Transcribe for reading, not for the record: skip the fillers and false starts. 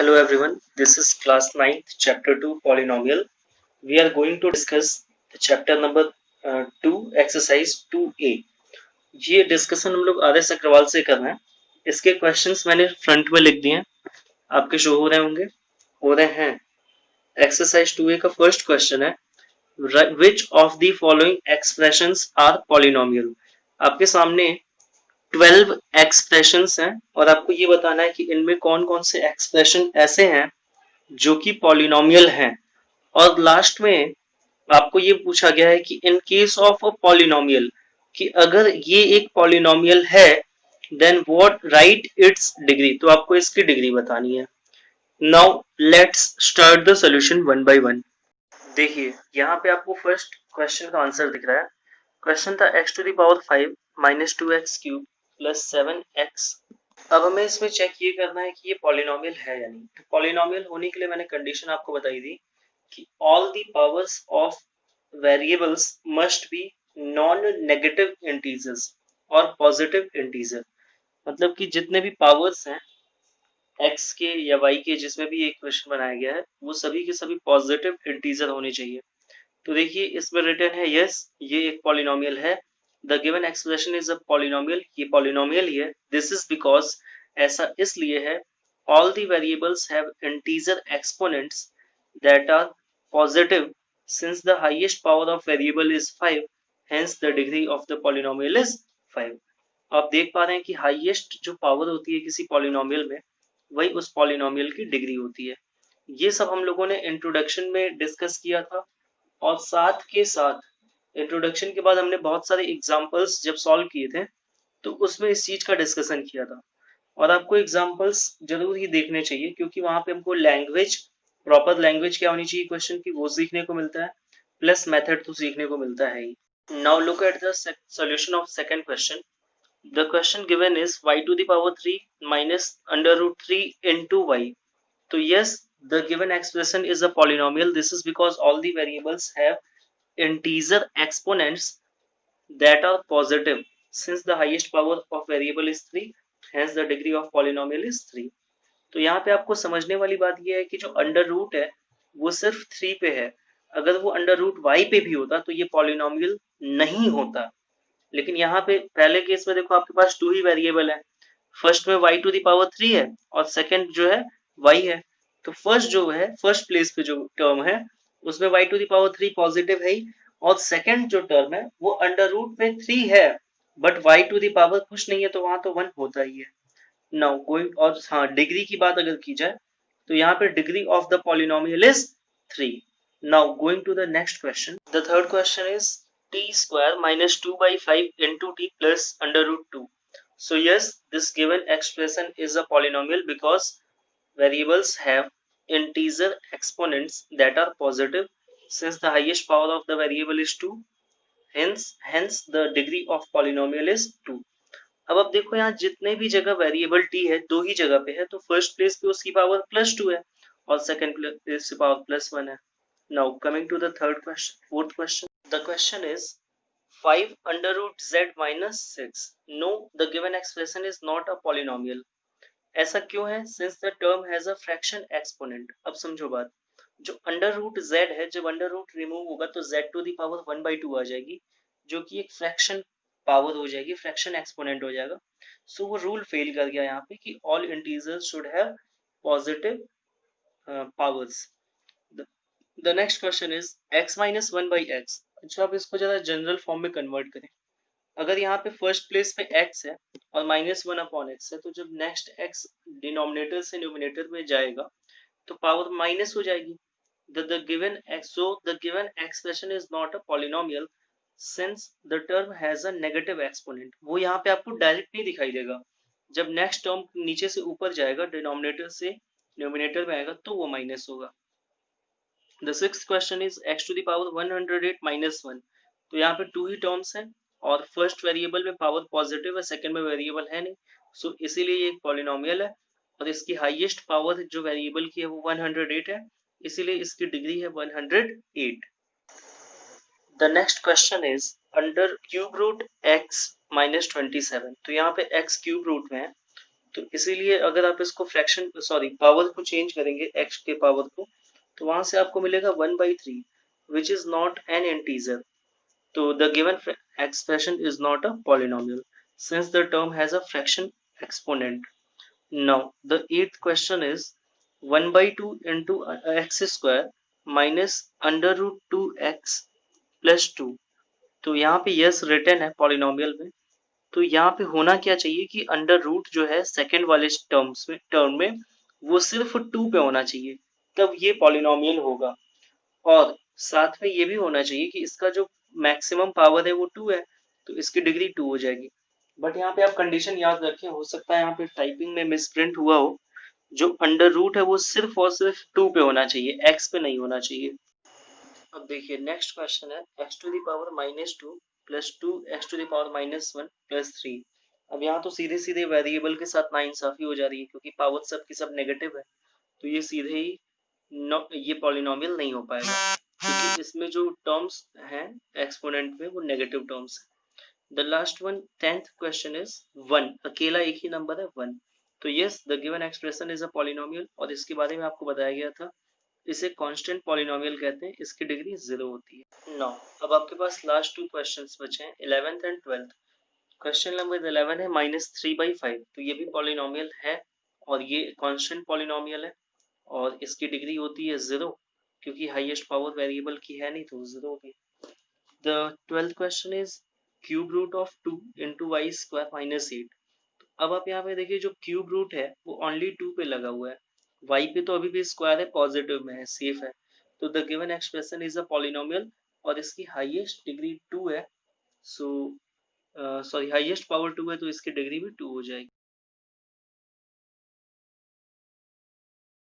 Hello everyone, this is class 9th chapter 2 polynomial. We are going to discuss the chapter number 2 exercise 2a. ये discussion हम लोग आदर्श अग्रवाल से कर रहे हैं. इसके क्वेश्चंस मैंने फ्रंट में लिख दिए हैं, आपके शो हो रहे हैं. एक्सरसाइज 2a का फर्स्ट क्वेश्चन है which of the following expressions are polynomial. आपके सामने 12 एक्सप्रेशंस हैं और आपको ये बताना है कि इनमें कौन कौन से एक्सप्रेशन ऐसे हैं जो कि पॉलिनोमियल हैं. और लास्ट में आपको ये पूछा गया है कि in case of a polynomial, कि अगर ये एक पॉलिनोमियल है then what write its degree, तो आपको इसकी डिग्री बतानी है. Now let's start the solution one by one. देखिए यहाँ पे आपको फर्स्ट क्वेश्चन का आंसर दिख रहा है. क्वेश्चन था x to the power 5 minus 2x cube plus 7x. अब हमें इसमें चेक ये करना है कि ये पॉलिनोमियल है या नहीं. तो पॉलिनोमियल होने के लिए मैंने कंडीशन आपको बताई थी कि all the powers of variables must be non negative integers और पॉजिटिव इंटीजर. मतलब कि जितने भी पावर्स हैं x के या y के, जिसमें भी एक क्वेश्चन बनाया गया है, वो सभी के सभी पॉजिटिव इंटीजर होने चाहिए. तो देखिए इसमें रिटर्न है यस, ये एक पॉलिनोमियल है. The given expression is a polynomial, ये पॉलिनोमियल ही है. दिस इज बिकॉज, ऐसा इसलिए है, all the variables have integer exponents that are positive since the highest power of variable is 5, hence the degree of the polynomial is 5. आप देख पा रहे हैं कि हाईएस्ट जो पावर होती है किसी पॉलिनोमियल में, वही उस पॉलिनोमियल की डिग्री होती है. ये सब हम लोगों ने इंट्रोडक्शन में डिस्कस किया था और साथ के साथ इंट्रोडक्शन के बाद हमने बहुत सारे एग्जांपल्स जब सॉल्व किए थे तो उसमें इस चीज का डिस्कशन किया था. और आपको एग्जांपल्स जरूर ही देखने चाहिए क्योंकि वहां पे हमको लैंग्वेज, प्रॉपर लैंग्वेज क्या होनी चाहिए क्वेश्चन की, वो सीखने को मिलता है, प्लस मेथड तो सीखने को मिलता है ही. Now look at the solution of second question. The question given is y to the power 3 minus under root 3 into y. तो yes, the given expression is a polynomial. This is because all the variables have integer exponents that are positive since the highest power of variable is 3, hence the degree of polynomial is 3. तो यहाँ पे आपको समझने वाली बात यह है कि जो अंडर रूट है वो सिर्फ 3 पे है. अगर वो अंडर रूट y पे भी होता तो ये पॉलिनोमियल नहीं होता. लेकिन यहाँ पे पहले केस में देखो आपके पास 2 ही वेरिएबल है. फर्स्ट में y टू द पावर 3 है और सेकंड जो है y है. तो फर्स्ट जो है, फर्स्ट प्लेस पे जो टर्म है उसमें y to the power 3 positive है ही, और सेकंड जो टर्म है वो अंडर रूट में 3 है but y to the power कुछ नहीं है तो वहां तो 1 होता ही है. नाउ गोइंग, और हाँ डिग्री की बात अगर की जाए तो यहाँ पे degree of the polynomial is 3. Now going to the next question. The third question is t square minus 2 by 5 into t plus under root 2. So yes, this given expression is a polynomial because variables have integer exponents that are positive since the highest power of the variable is 2, hence the degree of polynomial is 2. अब आप देखो यहाँ जितने भी जगह variable t है, दो ही जगह पे है, तो फर्स्ट प्लेस पे उसकी पावर +2 है और सेकंड प्लेस पे पावर +1 है. Now coming to the third question, fourth question. The question is 5 under root z minus 6. No, the given expression is not a polynomial. ऐसा क्यों है? Since the term has a fraction exponent. अब समझो बात, जो under root z है, जब under root remove होगा तो z टू दी पावर 1/2 आ जाएगी, जो कि एक फ्रैक्शन पावर हो जाएगी, फ्रैक्शन एक्सपोनेंट हो जाएगा. सो वो रूल फेल कर गया यहाँ पे कि all integers should have positive powers. The next question is x minus 1 by x. अच्छा आप इसको जरा जनरल फॉर्म में कन्वर्ट करें. अगर यहाँ पे फर्स्ट प्लेस पे x है और -1 अपॉन x है, तो जब नेक्स्ट x डिनोमिनेटर से न्यूमिनेटर में जाएगा तो पावर माइनस हो जाएगी. the given x, so the given expression is not a polynomial since the term has a negative exponent. वो यहाँ पे आपको डायरेक्ट नहीं दिखाई देगा. जब नेक्स्ट टर्म नीचे से ऊपर जाएगा, डिनोमिनेटर से न्यूमिनेटर में आएगा, तो वो माइनस होगा. The sixth question is x to the power 108 minus 1. तो यहाँ पे 2 ही टर्म्स हैं और फर्स्ट वेरिएबल में पावर पॉजिटिव है, सेकंड में वेरिएबल है नहीं, सो इसीलिए ये एक पॉलिनोमियल है और इसकी हाईएस्ट पावर जो वेरिएबल की है वो 108 है, इसीलिए इसकी डिग्री है 108. The next question is under cube root x minus 27. तो यहाँ पे x क्यूब रूट में है तो इसीलिए अगर आप इसको फ्रैक्शन पावर को चेंज करेंगे x के पावर को, तो वहां से आपको मिलेगा 1/3 which is not an integer. So the given expression is not a polynomial since the term has a fraction exponent. Now the eighth question is 1 by 2 into x square minus under root 2x plus 2. तो यहाँ पे yes return है polynomial में. तो यहाँ पे होना क्या चाहिए कि अंडर रूट जो है सेकेंड वाले टर्म में वो सिर्फ 2 पे होना चाहिए, तब ये पॉलिनोमियल होगा. और साथ में ये भी होना चाहिए कि इसका जो मैक्सिमम पावर है वो 2 है, तो इसकी डिग्री 2 हो जाएगी. बट यहाँ पे आप कंडीशन याद रखें, हो सकता है यहाँ पे टाइपिंग में मिसप्रिंट हुआ हो. जो अंडर रूट है वो सिर्फ और सिर्फ 2 पे होना चाहिए, x पे नहीं होना चाहिए. अब देखिए नेक्स्ट क्वेश्चन है x to the power -2 plus 2x to the power -1 plus 3. अब यहाँ तो सीधे सीधे वेरिएबल के साथ नाइंसाफी हो जा रही है क्योंकि पावर सब की सब नेगेटिव है, तो ये सीधे ही ये पॉलिनोमियल नहीं हो पाएगा क्योंकि इसमें जो टर्म्स हैं एक्सपोनेंट में वो नेगेटिव टर्म्स हैं. The last one 10th question is 1. अकेला एक ही नंबर है 1. तो yes the given expression is a polynomial और इसके बारे में आपको बताया गया था. इसे कांस्टेंट पॉलिनोमियल कहते हैं, इसकी डिग्री 0 होती है. नाउ अब आपके पास लास्ट 2 क्वेश्चंस बचे हैं 11th and 12th. Question number 11 है -3/5. तो ये भी पॉलिनोमियल है और ये कांस्टेंट पॉलिनोमियल है और इसकी डिग्री होती है 0 क्योंकि हाईएस्ट पावर वेरिएबल की है नहीं तो 0 होगी. The 12th question is cube root of 2 into y square -8. अब आप यहाँ पे देखिए जो क्यूब रूट है वो ओनली 2 पे लगा हुआ है, y पे तो अभी भी स्क्वायर है, पॉजिटिव में है, सेफ है. तो the given expression is a polynomial और इसकी हाईएस्ट डिग्री 2 है. सो हाईएस्ट पावर 2 है तो इसकी डिग्री भी 2 हो जाएगी.